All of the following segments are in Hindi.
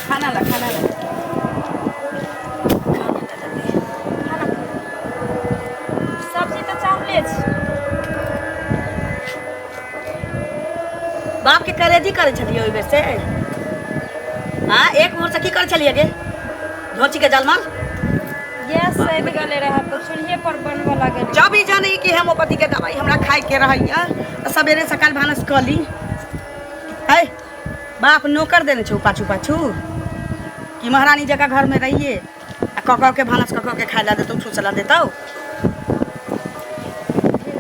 खाना ला सब्जी तो चावले बाप के करेजी करे छलिए ओइ बेर से हां एक मोर से की करे छलिए गे धोची के जलमल गैस से गले रहा तो चूल्हे पर बनवा लागे जब ही जाने कि हेमोपैथी के दवाई हमरा खाए के रहैया तो सवेरे सकाल भानस कली है बाप नौकर देने छौ पाछू पाछू कि महारानी जगह घर में रहिए आ कक के भानस कक के खाए ला देतौ छुसला देतौ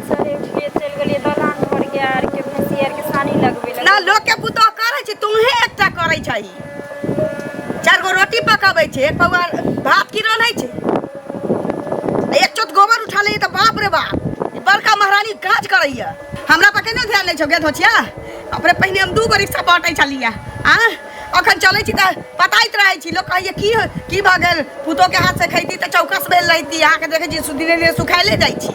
सरे उठिए चल गेलिए दलान भर के आर के भसियर के सानी लगबे ना लोग के पुतो करे छी तुहे एकटा करे छही चार गो रोटी पकाबै छै एक पौआ भात की रनै छै एक चोट गोबर उठा ले त बाप रे बाप बड़का महारानी काज करैया हमरा पर केना ध्यान नै छौ गे धोचिया अपने पहिने हम 2 गो रिक्शा बाटै छलिया आ अखन चलै छी त पताइत रहै छी लोग कहैया की भ गेल पुतो के हाथ से खैती त चौकस भेल रहिती आ के देखे छी सुदिने ने सुखाइले जाइ छी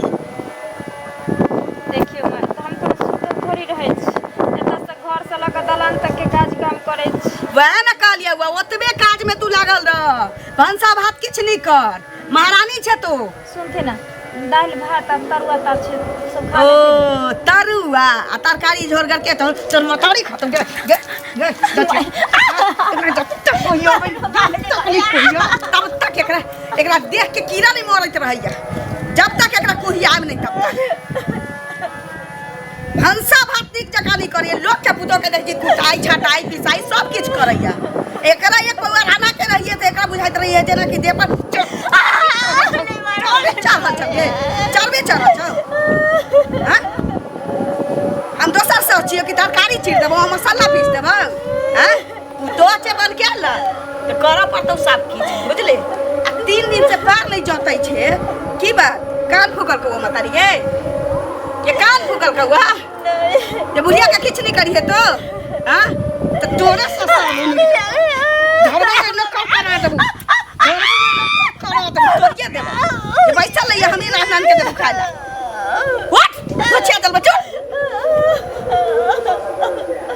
देखियो मन तो हम तो सुतल थोड़ी रहै छी एतऽ से घर से लक दलान तक के काज काम करै छी वह न कहलिया हुआ ओतबे काज में तू लागल रह भंसा भात किछ नहीं कर महारानी छे तू सुनथे ना दाल भात आ तरुआ ता छे सब खा ओ तरुआ आ तरकारी झोर करके तो चरमतारी खत्म गे गे गे तब तक एकरा देख के कीड़ा नहीं मरत रहैया जब तक एकरा कुहियाब नहीं तब तक भंसा भात नीक जगह नहीं करिए लोग के पुतो के देखी कुटाई छटाई पिसाई सब किछ करैया एकरा एक पौआ राना के रहिए त एकरा बुझाइत रहिए जेना कि देह पर चलबे चल हां हम दोसर से छियो कि तरकारी चीर देबो मसाला पीस देबो हां पुतो छे बन के ला त करऽ पड़तौ सब किछ बुझले आ 3 दिन से पार नहीं जतै छे की बात कान फुकल को मतारी गे ये कान फुकल कौआ ये बुढ़िया का किछ नहीं करिए तो हां तो तोरे ससा धरबे के लोग का करा देबो करा देबो तो क्या देबो ये पैसा लइया हमें नान के देबो खाए ला व्हाट बच्चा दल बच्चो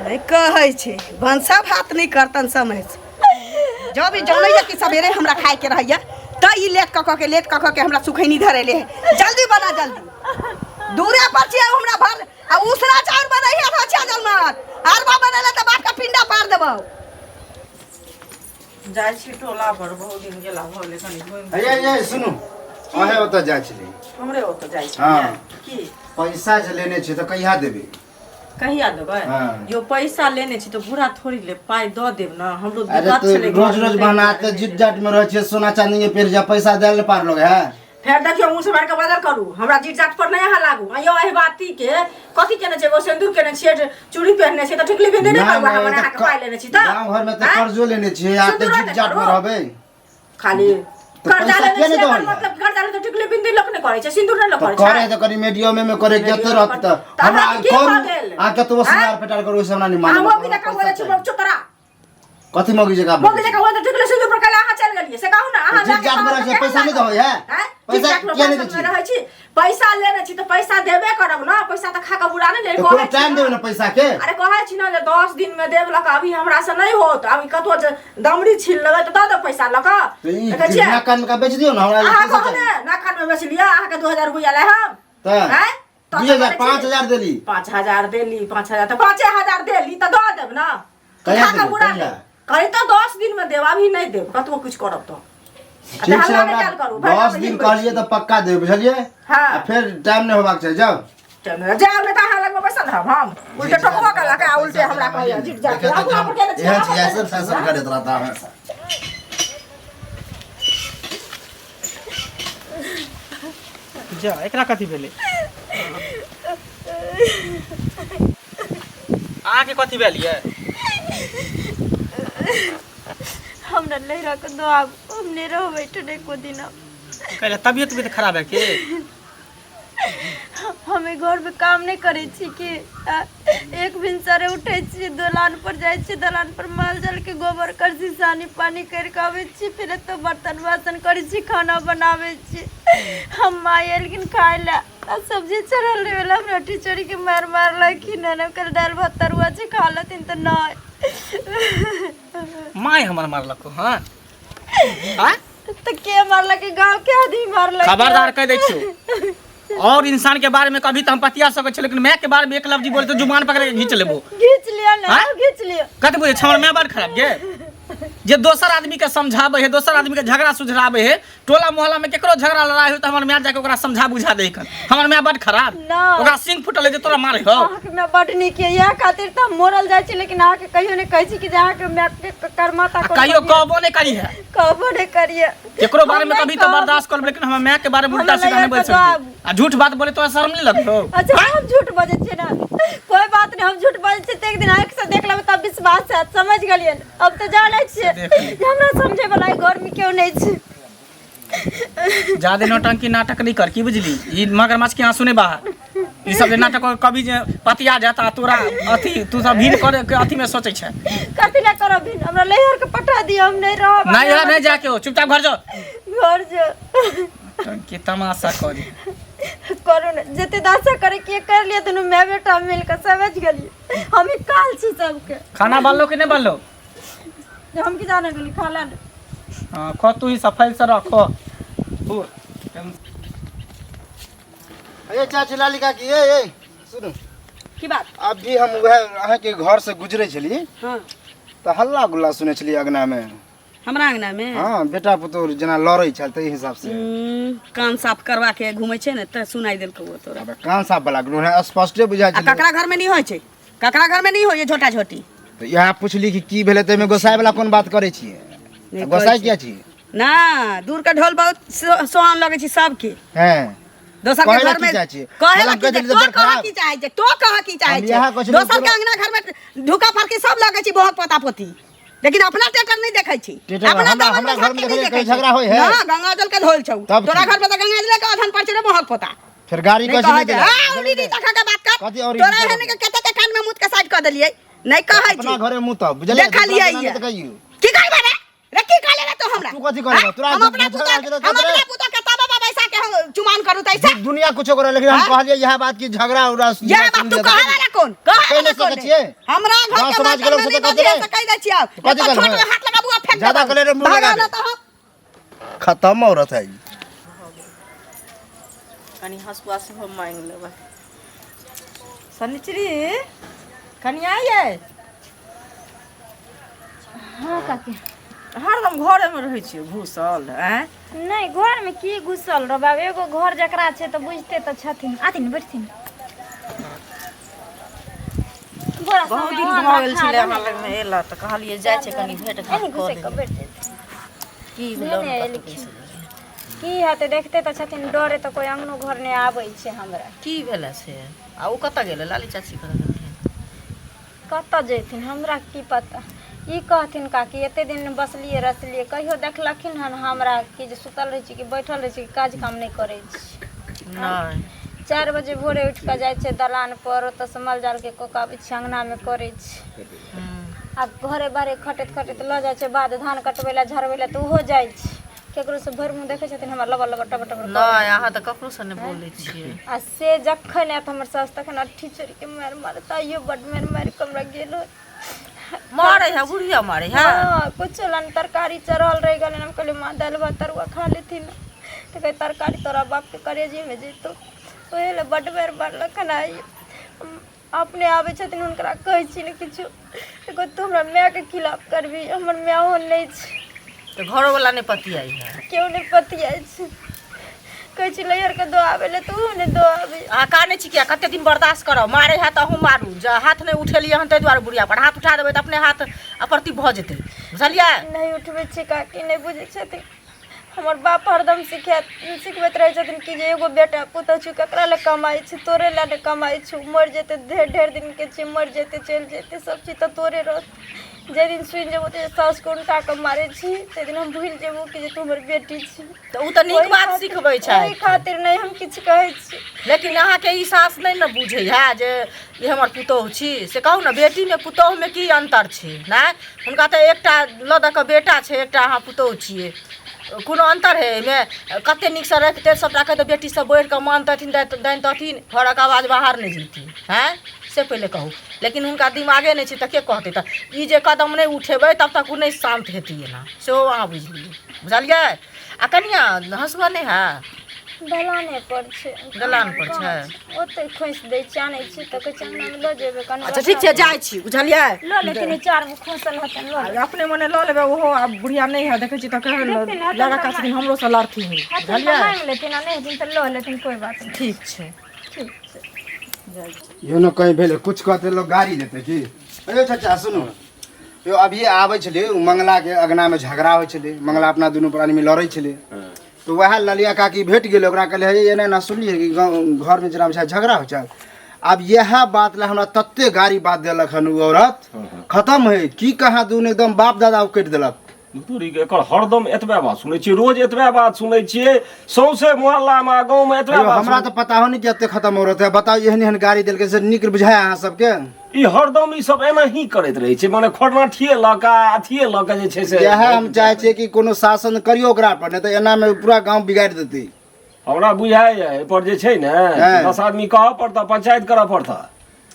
नहीं कहै छे भंसा भात नहीं करतन समय से जब भी जानैया कि सवेरे हमरा खाए के रहैया त ई लेट कक के हमरा सुखैनी धरेले है जल्दी बना जल्दी दूरे पर छिए हमरा भर आ उसरा चाउर बनैया अच्छा जलमत हरबा बनेला त बाप का पिंडा पार देबो जाय छी टोला पर बहुत दिन गेला भले कनी घुम ये सुनु अहे ओत जाय छी हमरे ओत जाय छी हां की पैसा जे लेने छी त कहिया देबे कहिया देबै जो पैसा लेने छी तो पूरा थोड़ी ले पाई द देब ना हमरो दिक्कत छले रोज रोज बनाते जिट जाट में रह छी सोना चांदी के पेर जा पैसा दे ले पार लोग है फेर देखियो मुंह से बार के बदल करू हमरा जिट जाट पर नहीं हा लागू आयो एही बाती के कथि केने छै वो सिंदूर केने छिए चूड़ी पहनने छै त ठिकली बिंदी नहीं करबा हम बना के पाई लेने छी त गांव घर में त कर्जो लेने छी आ त जिट जाट में रहबे खाली कर्जा लेने छी मतलब कर्जा ले त ठिकली बिंदी लोक ने करे छै सिंदूर ने लोक करे छै करे त करी मीडियम में करे के त रहत त हमरा कौन आ के तो सिंगार पेटार करू से हमरा नहीं मालूम हम भी का बोले छी चुतरा कथि मगी जगह मगी जगह हो त ठिकली सिंदूर पर कला आहा चल गेलिए से कहू ना आहा जिट जाट में रह पैसा नहीं दहो है पैसा के नहीं दै रहै छी पैसा लेने छी त पैसा देबे करब ना पैसा त खा के बुरा नहीं ले कोन टाइम देबे ना पैसा के अरे कहै छी ना जे 10 दिन में देब लक अभी हमरा से नहीं होत अभी कतो दमड़ी छिल लेबै त द पैसा लक देखै छी ना कान का बेच दियो ना हमरा पैसा ना कान में बेच लिया आहा के 2000 रुपया ले हम त हैं 5000 देली 5000 देली 5000 त 5000 देली त द देब ना कहिया खा के बुरा कहि त 10 दिन में देब अभी नहीं देब कतबो कुछ करब त ठीक छै हमरा 10 दिन कहलिए त पक्का देब बुझलिए हां फिर टाइम नहीं होबाक छै जाओ जाओ ने कहां लगबे बैसल हम उल्टे टकवा के लगा उल्टे हमरा कहया जिट जा के हमरा पर केने यह चीज ऐसे फैशन करत रहता है जा एकरा कथि भेले आके कथि भेलिए हमरा नहीं रख दो अब हमने रह बैठे नहीं को दिन कहले तबियत भी खराब है के हमें घर में काम नहीं करे छी कि एक भिनसरे उठे छी दलान पर जाए छी दलान पर माल जाल के गोबर कर छी सानी पानी कर के आवे छी फिर तो बर्तन बासन करे छी खाना बनावे छी हम माय लेकिन खाए ला सब्जी चढ़ल रहेला रोटी चोरी के मार मार लखिन न कर दाल भात तरुआ छी खा लथिन त ना माय हमर मारलक हां हां तो के मारला के गांव के आदमी मारला खबरदार कह दै छियो और इंसान के बारे में कभी तो हम पतिया सके छ लेकिन मैं के बारे में एक लफ्ज बोले तो जुबान पकड़ घींच लेबो घींच लिया ना घींच लिया कत बुझे हमर मैं बात खराब गे जे दोसर आदमी के समझाबे है दोसर आदमी के झगड़ा सुझराबे है टोला मोहल्ला में केकरो झगड़ा लड़ाई हो त हमर मैं जाके ओकरा समझा बुझा दे कन हमर मैं बड खराब ना ओकरा सिंह फुटल है जे तोरा मारे हो आके मैं बड नी के या खातिर त मोरल जाय छी लेकिन आके कहियो ने कहै छी कि जहाँ के मैं कर्माता को कहियो कहबो नहीं करी है कहबो नहीं करिए केकरो बारे में कभी तो बर्दाश्त कर लेकिन हमर मैं के बारे में उल्टा सीधा नहीं बोल सकते आ झूठ बात बोले तो शर्म नहीं लगतो अच्छा हम झूठ बजे छी ना कोई बात नहीं हम झूठ बजे छी त एक दिन आंख से देख लेब तब विश्वास है समझ गेलिए अब तो जाने छी हमरा समझे वाला घर में क्यों नहीं छी ज्यादा नौटंकी नाटक नहीं कर की बुझली ई मगरमच्छ के आंसू नहीं बहा ई सब नाटक कभी जे पतिया जाता तोरा अथी तू सब भीड़ करे के अथी में सोचे छै कथि ला करब भीड़ हमरा लेहर के पठा दियो हम नहीं रहब नहीं यार नहीं जाके हो चुपचाप घर जाओ घर जो के तमाशा करी करू न जते दासा करे के कर लिया तनु मैं बेटा मिल के समझ गेली हम ही काल छी सबके खाना बनलो कि नहीं बनलो हम की जाने गेली खाला न हां खो तू ही सफाई से रखो ए चाची लालिका की ए सुनो की बात अभी हम वह अहाँ के घर से गुजरे छली हां तो हल्ला गुल्ला सुने छली अगना में हमरा अंगना में हां बेटा पुतौर जना लड़ै छल तै हिसाब से कान साफ करवा के घुमै छै ने त सुनाई देल को तोरा अब कान साफ वाला गुलो है स्पष्टे बुझा छल ककरा घर में नहीं होय छै ककरा घर में नहीं होय झोटा झोटी तो यह पूछली कि की भेले तै में गोसाई वाला कोन बात करे छी गोसाई क्या छी ना दूर का ढोल बहुत सोहान लगे छी सबके हैं दोसर के घर में कहेला कि तो कह की चाहे छै तो कह की चाहे छै दोसर के अंगना घर में ढुका फरकी सब लगे छी बहुत पोता पोती लेकिन अपना टेटर नहीं देखै छी हमरा घर में देखले कहीं झगड़ा होय है ना गंगा जल के धोल छौ तोरा घर में त गंगा जल के अधन पर छै बहुत पोता फिर गाड़ी कैसे नहीं दिला हां उली तखा के बात कर तोरा है ने के कते कान में मुत के साइड कर देलिए नहीं कहै छी अपना घरे मुत बुझले देखा लिया की करबे रे की काले रे तो हमरा तू कथि करबे तोरा हम अपना पुता के तबा पैसा के चुमान करू तैसे दुनिया कुछ करे लेकिन हम कहलिए यह बात की झगड़ा उड़ा यह बात तू कहे वाला कौन कहे नहीं सके छिए हमरा घर के समाज के लोग से कहते कह दै छियै कथि छोट में हाथ लगा बुआ फेंक ज्यादा करे रे मुंह लगा तो खत्म औरत है कनी हंसुआ से हम मांग लेबे सनिचरी कनी आइए हां काकी हरदम घरे में रहै छियै घुसल हैं नहीं घर में की घुसल रो बाबू एगो घर जकरा छै तो बुझते तो छथिन आथिन बैठथिन बहुत दिन भऽ गेल छलै हमरा लग में एला त कहलिए जाय छै कनी भेट घाट कर दे की भेलै की हेतै देखते तो छथिन डरे तो कोई अंगनो घर नहीं आबै छै हमरा की भेलै से आ ओ कतऽ गेलै लाली चाची कतऽ कतऽ जैथिन हमरा की पता ई कहथिन काकी एते दिन बसलिए रसलिए कहियो देखलखिन हन हमरा कि जे सुतल रहै छी कि बैठल रहै छी कि काज काम नहीं करै छी नहीं 4 बजे भोरे उठ के जाय छै दलान पर ओतऽ से माल जाल के कोकाबै छी अंगना में करै छी आ घरे बारे खटैत खटैत ल जाय छै बाद धान कटबै ला झरबै ला तऽ ओहो जाय छै केकरो से भर मुंह देखै छथिन हमरा लबर लबर टबर टबर नहीं अहाँ तऽ ककरो से नहीं बोलै छियै आ से जखन आत हमर सास तखन अट्ठी चोरी के मार मार ताइयो बड मार कमरा गेलो मारे है बुढ़िया मारे है हां कुछ लन तरकारी चढ़ल रह गेल हम कहले मां दाल भात तरुआ खा लेथिन तो कहे तरकारी तोरा बाप के करेजी में जेतो ओहे ले बड मार लखन आई अपने आवे छथिन हुनकरा कहै छी ने किछु एगो तू हमरा माय के खिलाफ करबी हमर माय हो नहीं छै तो घरो वाला नहीं पतियाई है क्यों नहीं पतियाई छै कहै छी लहर के दो आवे ले तू ने दो आवे आ काने छी क्या कते दिन बर्दाश्त करो मारे है तो हम मारू जा हाथ नहीं उठेलिए हन तै द्वारे बुढ़िया पर हाथ उठा देबै त अपने हाथ अप्रति भ जेतै बुझलियै नहीं उठबै छी काकी नहीं बुझै छथिन हमर बाप हरदम सिखबैत रहे छथिन कि जे एगो बेटा पुतौ छु ककरा ले कमाई छी, तोरे ले कमाई छु, मर जेते ढेर दिन के छी, मर जेते चल जेते सब चीज तो तोरे रह। जे दिन सुनि जेबो ते सास को उनटा के मारे छी, ते दिन हम भूल जेबो कि जे तू हमर बेटी छी। तो उ त नीक बात सिखबै छै, एहि खातिर नहीं हम किछ कहै छी। लेकिन अहाँ के ई सास नहीं न बुझै है जे ये हमर पुतौह छी। से कहू न, बेटी में पुतौह में की अंतर छै ना? हुनका त एकटा लद के बेटा छै, एकटा अहाँ पुतौह छियै, कोनो अंतर है एहिमे? कते नीक से रखते सबटा के, तो बेटी सब बढ़ के मानतथिन दैतथिन, घरक आवाज बाहर नहीं जेती हैं, से पहले कहू। लेकिन हुनका दिमागे नहीं छै त के कहते? त ई जे कदम नहीं उठेबै तब तक उ नहीं शांत हेतियै ना, सेहो अहाँ बुझलियै, बुझलियै? आ कनिया हँसुआ नहीं है? दलाने पर छै। दलान पर छै? ओते खोइस दै चानै छी त के चांगना में ल जेबै कनी। अच्छा ठीक छै, जाइ छी, बुझलियै? ल लेकिन चार गो खोसल हतन ल। अपने मने ल लेबै, ओहो आब बुढ़िया नहीं है, देखै छी त कहे लड़ा का दिन हमरो से लड़ती है, बुझलियै? मांग लेथिन आ नहीं दिन त ल लेथिन, कोई बात नहीं। ठीक छै। ठीक छै। यो न कहीं भेले कुछ कहते लोग गाड़ी देते की? अरे चाचा सुनो, यो अभी आबै छले मंगला के अगना में झगड़ा होइ छले, मंगला अपना दुनू प्राणी में लड़ै छले, तो वह ललिया काकी भेट गेल, ओकरा कहले हे एना ना सुनलिए कि घर में जरा झगड़ा हो चल। अब यह बात ला हमरा तत्ते गाड़ी बात देलक हन उ औरत, खत्म है की कहा दून एकदम बाप दादा उकट देलक। तोरी के एकर हरदम एतबे बात सुनै छी, रोज एतबे बात सुनै छियै, सौंसे मोहल्ला में गांव में एतबे बात। हमरा तो पता हो नहीं कि एते खत्म हो रहते। बताओ एहन एहन गाड़ी देलके से निक बुझाय अहाँ सबके? ई हरदम ई सब एना ही करैत रहै छै, माने खोरना ठिए लका अथिए लका जे छै से। यह हम चाहे छियै कि कोनो शासन करियो ओकरा पर, नहीं तो एना में पूरा गांव बिगाड़ देते। हमरा बुझाय एहि पर जे छै ने 10 आदमी कहऽ पड़ता, पंचायत करऽ पड़ता।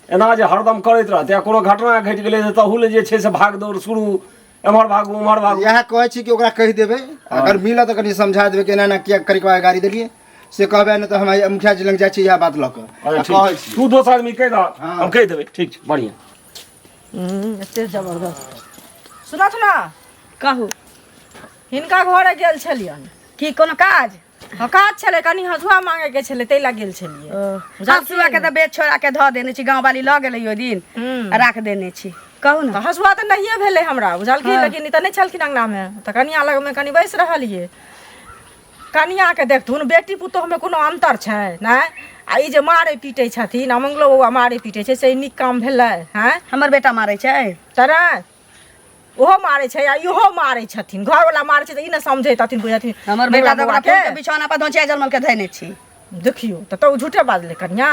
एना जे हरदम करैत रहतै, कोनो घटना घटि गेलै त तहुले जे छै से भाग दौड़ शुरू, एम्हर भागू उम्हर भागू। यह कहै छी कि ओकरा कहि देबै, अगर मिलत त कनी समझा देबै कि एना एना किया करी के गाड़ी देलिए, से कहबै न त हम मुखिया जी लग जाइ छी यह बात ल क। कहै छी तू दोसर आदमी कहि दह, हम कहि देबै। ठीक छै, बढ़िया। एते जबरदस्त। सुनत ना, कहू हिनका घरे गेल छलियन। की कोनो काज? हाँ काज छलै, कनी हँसुआ मांगे के छलै, तै ला गेल छलियै। हँसुआ के त बेच छोड़ा के धऽ देने छी, गाँव वाली लऽ गेलै ओहि दिन राख देने छी। कहू तो ना। हँसुआ तो नहिए भेलै हमरा, बुझलखिन? लेकिन ई तो नहीं छलखिन अंगना में, तो कनिया लग में कनी बैस रहलिए। कनिया के देखथुन बेटी पुतोह में कोनो अंतर छै ना? आ ई जे मारे पीटे छथिन, आ मंगलो बउआ मारे पीटे छै, से नीक काम भेलै? हैं हमर बेटा मारै छै? तरा ओहो मारे छै आ इहो मारे छथिन, घर वाला मारे छै त ई न समझे तथिन बुझथिन। हमर बेटा त ओकरा के बिछौना पर धोचिया जलमल के धैने छी। देखियो तो झूठे बाजले कनिया,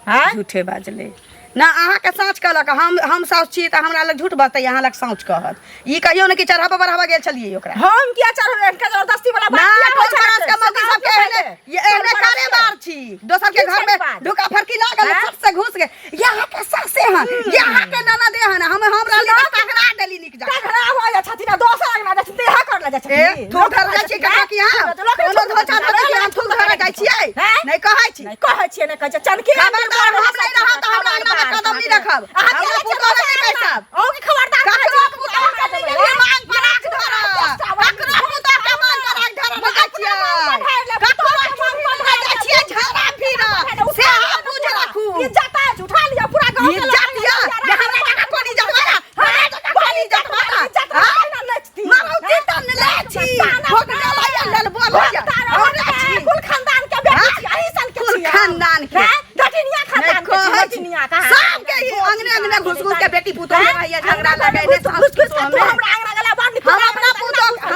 हैं झूठे बाजले ना। अहाँ के साँच कहलक, हम साउस छी त हमरा लग झूठ बजतै, अहाँ लग साँच कहत। ई कहियो न कि चढ़ावा बढ़ावा गेल छलिए ओकरा। हम किया चढ़ो इनका जबरदस्ती वाला बात ना किया हो कोन बरस के मौगी सब के हेले ये एहने कारे बार छी। दोसर के घर में ढुका फरकी लागल, छत से घुस गए। यहाँ के सासे हन, यहाँ के ननद हन, हमरा लिए टकरा देली निक जा। टकरा हो जा छथिन, दोसर अंगना जा छथिन, यहाँ कर ले जा ए छथिन। तू घर जाइ छी कहाँ की हां? कोनो धोचा धोची हम तू घर जाइ छियै? नहीं कहै छी। नहीं कहै छियै, नहीं कहै छियै। चनकी खबरदार हम नहीं रहब त हमरा अंगना में कदम नहीं रखब। हमरा पुतो नहीं पैसा। ओ की खबरदार ककरो पुतो के लिए मांग पर राख धर। ककरो पुतो के मांग पर राख धर मत छियै। ककरो मांग पर जाइ छियै झगड़ा फिर। से हम बुझ राखू। इज्जत है, उठा लिया पूरा गांव के इज्जत या ये हमरा का कोनी जतवाना। कोनी जतवाना। मारो तीतन ले छी। भोगना लाया लल बोल या। कुल खानदान के बेटी छी, अही सन के कुल छी। खानदान के दटिनिया खानदान के छी, दटिनिया का। सब के अंगने घुस घुस के बेटी पुतो में ये झगड़ा लगे ने सास घुस पुतो तू में। हमरा अंगना गला बांध हम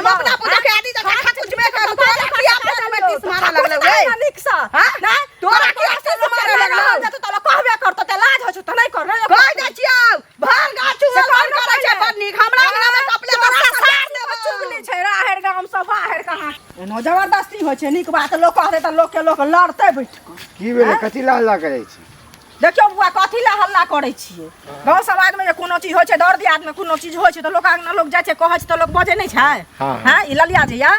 अपना पुतो के आदि तक खा कुछ में कर तो किया पेट में किस मारा लगले रे। निकसा हां ना तोरा के से मारे लगले। तो तोला कहबे करतो ते लाज हो छ त नहीं कर रे। कह दे छियौ भर गाछू में कौन करे छै बड़ नीक। हमरा अंगना में कपले बरसा सार देबो। चुगली छै राहेर गाम सब बाहर कहां। एनो जबरदस्ती हो छै, नीक बात लोग कहते त लोग के लोग लड़ते बैठ के। की भेले कथि ला हल्ला करे छी? देखियो बुआ कथी ला हल्ला करे छियै? गांव समाज में जे कोनो चीज होइ छै, दर दियाद में कोनो चीज होइ छै त लोग अंगना लोग जाय छै, कहै छै त लोग बजे नहीं छै। हां ई ललिया जइया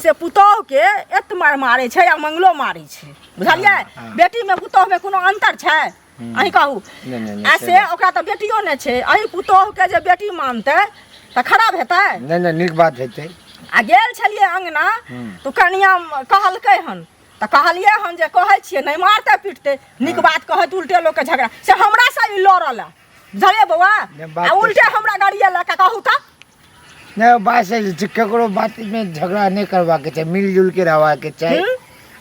से पुतोह के एत मार मारे छै आ मंगलो मारे छै, बुझलियै? बेटी में पुतोह में कोनो अंतर छै? अही कहू। ऐसे ओकरा त बेटियो ने छै, अही पुतोह के जे बेटी मानते त खराब हेतै? नहीं नीक बात हेतै। आ गेल छलिए अंगना तो कनिया कहलकै हन त कहलिए हम जे कहै छियै नहीं मारते पीटते, नीक बात कहै त उल्टे लोग के झगड़ा से हमरा से ई लड़ल। बुझलिए बउआ? आ उल्टे हमरा गाड़िए लए के कहू त नहीं बात सही छै, ककरो बात में झगड़ा नहीं करवा के चाही, मिलजुल के रहवा के चाही।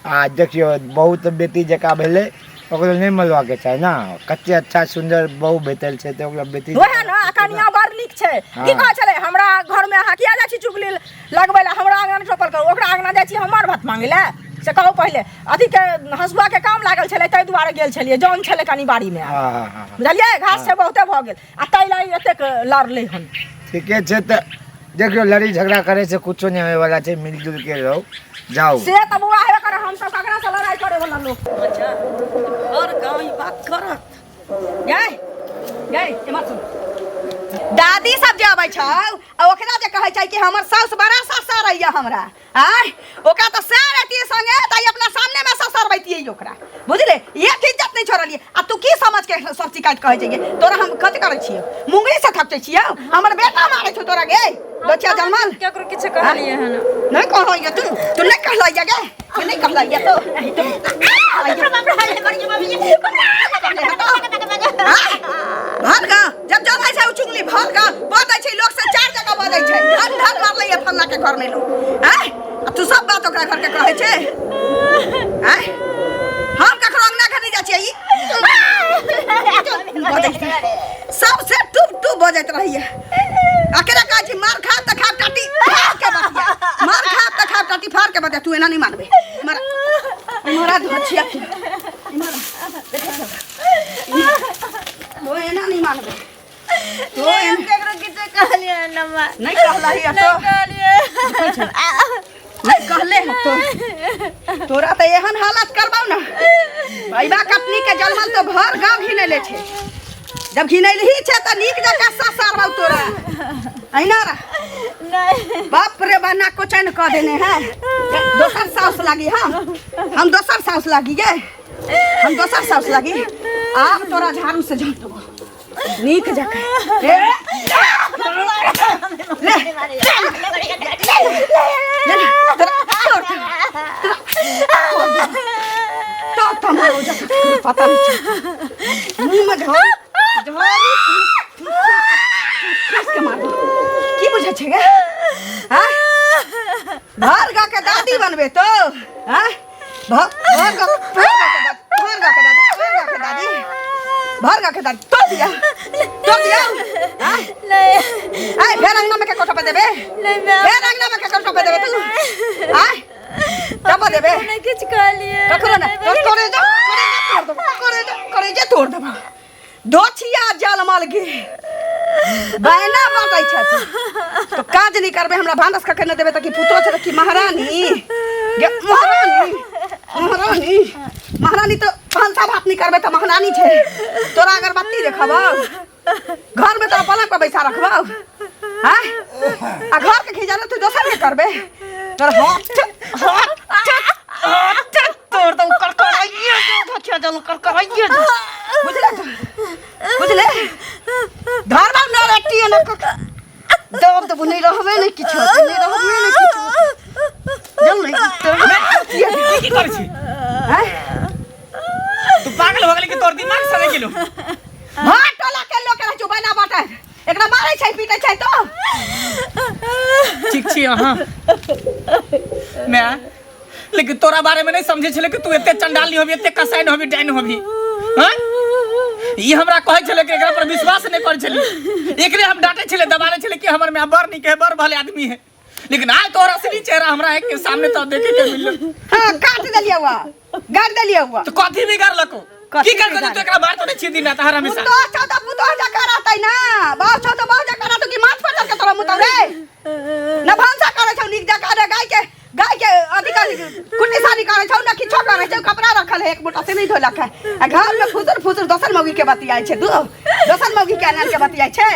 आ देखियो बहुत बेटी जका भेले ओकरा नहीं मिलवा के चाही ना, कच्चे अच्छा सुंदर बहु भेटल छै त ओकरा बेटी वहे ना कनिया बड़ नीक छै। की कहै छलै हमरा घर में अहाँ किया जाइ छी चुगली लगबै ला, हमरा आंगन टोपल कर, ओकरा आंगना जाइ छी हमर भात मांगे ला से कहू पहिले। अथी के हसुआ के काम लागल छलै ताहि दुआरे गेल छलियै, जौन छलै कनी बाड़ी में। बुझलियै घास से बहुते भ गेल आ तै लाई एतेक लड़लै हन। ठीके छै त देखियो लड़ी झगड़ा करे से कुछो नहीं होए वाला छै, मिलजुल के रहो जाओ। से त बुआ हेबे करे, हम सब ककरा से लड़ाई करे वाला लोग। अच्छा और गांव ई बात करत गई गई एमर सुन। दादी सब जे अबै छौ आ ओकरा जे कहै छै कि हमर साउस बड़ा ससुर रहिया हमरा, आय ओकरा त सर एती संगे त अपना सामने में ससुर बैतियै ओकरा, बुझले एक इज्जत नहीं छोड़लिए। आ तू की समझ के सब शिकायत कहै छै तोरा हम कथि करै छियै, मुंगरी से थपचै छियै, हमर बेटा मारै छौ तोरा गे बच्चा जन्मल केकरो किछ कहलिए हन नहीं कहलिए तू नहीं कहलिए गे, तू नहीं कहलिए तो भाग गा जब जानै छै चुगली भाग गा बदै छै लोग से चार जगह बदै छै, धन धन मारलै ये फल्ला के घर में लोग। हैं तू सब बात ओकरा घर के कहै छै। हैं हम ककरो अंगना घर नहीं जाइ छियै, सबसे टूब टूब बजैत रहिए। अकेला कहै छी मार खा त खा टाटी फाड़ के बतिया, मार खा त खा टाटी फाड़ के बतिया। तू एना नहीं मानबे, मारा धोछिया वो एना नहीं मानबे। तो केकरो किछ कहलिए हन अम्मा, नहीं कहलही तो कहलिए नहीं कहले ह तो तोरा त एहन हालत करबौ ना भैबा कटनी के जलमल तो भर गांव घिनैले छै। जब घिनैलही छै त नीक जका ससुर रहौ तोरा अहिना रा नहीं बाप रे बना को चैन क देने है। दोसर साउस लागी हम दोसर साउस लागी गे, हम दोसर साउस लागी। आब तोरा झाड़ू से झाड़ देबो नीक जका। ले तो मारो जा पता नहीं मुंह में झाड़ू के मार की बुझे छे गे? हां घर गा के दादी बनबे तो हां घर गा के दादी तो दिया हां नहीं आई फेर अंगना में के कोठा पे देबे, नहीं मैं फेर अंगना में के कोठा पे देबे तू हां तब देबे नहीं किछ कहलिए ककरो ना करे जे तोड़ देबा दोछिया जलमल गे बहना बाटै छथि तो काज नहीं करबे हमरा भानस कखे न देबे त कि पुतो छ कि महारानी गे महारानी तो भानसा भात नहीं करबे त महारानी छे। तोरा अगर बत्ती देखब घर में तोरा पलंग पे बैसा रखब हां आ घर के खिजाना तू दोसर के करबे तोरा हाथ तोड़ दो करकराइए जो धोछिया जल करकराइए बुझले घर में न रट्टी न दब तो नहीं रहबे नहीं किछ नहीं रहबे नहीं किछ जल नहीं की करै छी हैं तू पागल हो गेली कि तोर दिमाग सड़े गेलो। हां टोला के लोग रह जो बना बाटे एकरा मारै छै पीटै छै तो ठीक छी अहाँ मैं लेकिन तोरा बारे में नहीं समझे छले कि तू एते चंडाल नहीं होबी, एते कसाई नहीं होबी, डाइन होबी। हां ई हमरा कहै छले कि एकरा पर विश्वास नहीं करै छली, एकरे हम डांटे छले दबाने छले कि हमर में बर नहीं के बर भले आदमी है। लेकिन आज तोरा असली चेहरा हमरा एक के सामने तो देखे के मिलल। हां काट देलिया हुआ गाड़ देलिया हुआ तो कथी बिगाड़ लको की कर के तू एकरा मार तो नहीं छी दिन तार हमेशा तो चौदा पुतो जका रहतै ना बाऊ चौदा बाऊ जका रहतै कि माथ पर के तोरा मुतौ रे न भांसा करे छौ नीक जका रे गाय के अधिकारी कुट्टी सानी करे छौ ना किछो करे छौ कपड़ा रखल है एक मोटा से नहीं धोलक है आ घर में फुसुर दोसर मौगी के बतियाई छै दोसर मौगी के आनल के बतियाई छै।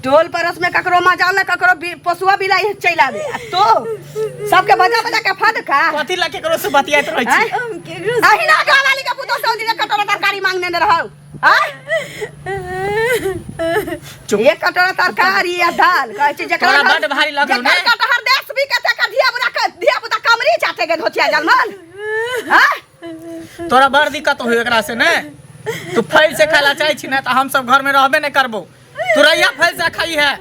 टोल परस में ककरो मजा न ककरो पशुआ बिलाई चल आवे तो सबके बजा के फद का कथी ला केकरो से बतियात रहै छी आही ना गाँव वाली के पुतो सौ दिन कटोरा तरकारी मांगने न रहौ हां एक कटोरा तरकारी या दाल कहै छै जकरा तोरा बड़ भारी लगौ ने कटहर देश भी के तक धिया पुता कमरी चाटे के धोतिया जलमल हां तोरा बड़ दिक्कत होय एकरा से ने तू फैल से खाला चाहै छी ना त हम सब घर में रहबे नहीं करबो, तू रैया फैल से खाई है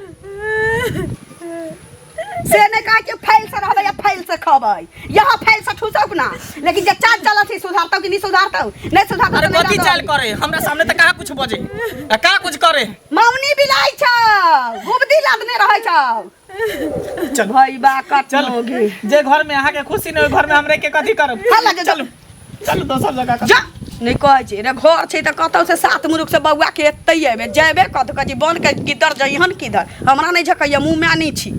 से नहीं कहा कि फैल से रहबै या फैल से खबै यहाँ फैल से ठुसब ना लेकिन जे चाल चलत ही सुधारतौ कि नहीं सुधारतौ नहीं सुधारतौ अरे कथी चाल करे हमरा सामने त कहाँ कुछ बजे कहाँ कुछ करे मौनी बिलाई छौ गुबदी लादने रहै छौ चल भाई बा कट चल होगी जे घर में अहाँ के खुशी नहीं घर में हमरे के कथी करब हाला जे चलू चलू दोसर जगह जा नहीं कहै छै रे घर छै त कतौ से सात मुरुख से बौआ के एतै जेबे कत कजी बन के किधर जइहन किधर हमरा नहीं झकैया मुंह में आनी छी